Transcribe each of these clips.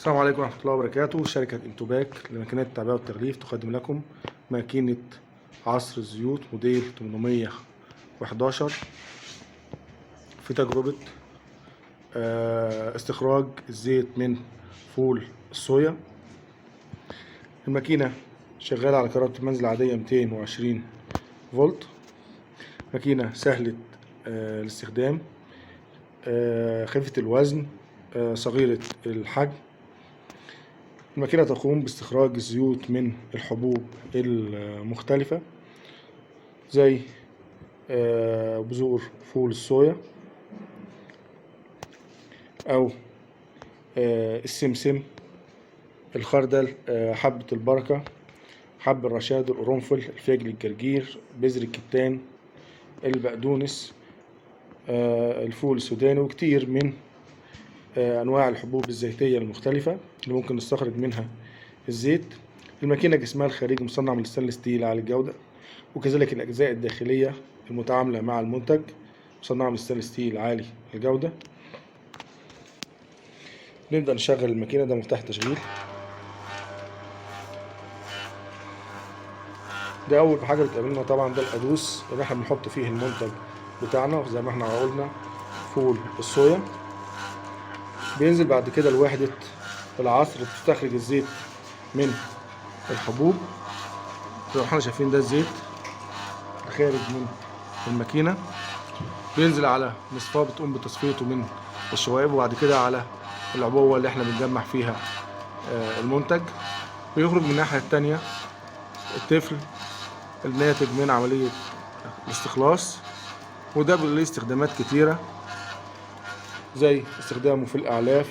السلام عليكم ورحمة الله وبركاته. شركة انتوباك لماكينات التعبئة والتغليف تقدم لكم ماكينة عصر الزيوت موديل 811 في تجربة استخراج الزيت من فول الصويا. الماكينة شغالة على كهرباء المنزل عادية 220 فولت. ماكينة سهلة الاستخدام، خفيفة الوزن، صغيرة الحجم. الماكينة تقوم باستخراج الزيوت من الحبوب المختلفة زي بذور فول الصويا أو السمسم، الخردل، حبة البركة، حب الرشاد، القرنفل، الفجل، الجرجير، بذر الكتان، البقدونس، الفول السوداني، وكتير من أنواع الحبوب الزيتية المختلفة اللي ممكن نستخرج منها الزيت. الماكينة جسمها الخارجي مصنع من الستانلس ستيل عالي الجودة، وكذلك الأجزاء الداخلية المتعاملة مع المنتج مصنعة من الستانلس ستيل عالي الجودة. نبدأ نشغل الماكينة. ده مفتاح تشغيل. ده أول حاجة بتقابلنا طبعا، ده القادوس اللي احنا بنحط فيه المنتج بتاعنا، زي ما احنا قلنا فول الصويا. بينزل بعد كده لوحدة العصر بتستخرج الزيت من الحبوب. زي ما احنا شايفين ده الزيت خارج من الماكينة، بينزل على مصفاة بتقوم بتصفيته من الشوائب، وبعد كده على العبوة اللي احنا بنجمع فيها المنتج. بيخرج من الناحية التانية التفل الناتج من عملية الاستخلاص، وده ليه استخدامات كتيرة زي استخدامه في الأعلاف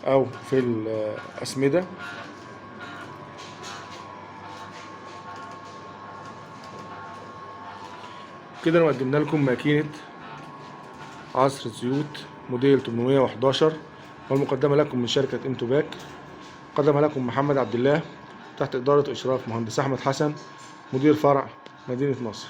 أو في الأسمدة. كده قدمنا لكم ماكينة عصر الزيوت موديل 811 والمقدمة لكم من شركة انتوباك. قدمها لكم محمد عبد الله تحت إدارة إشراف مهندس أحمد حسن، مدير فرع مدينة نصر.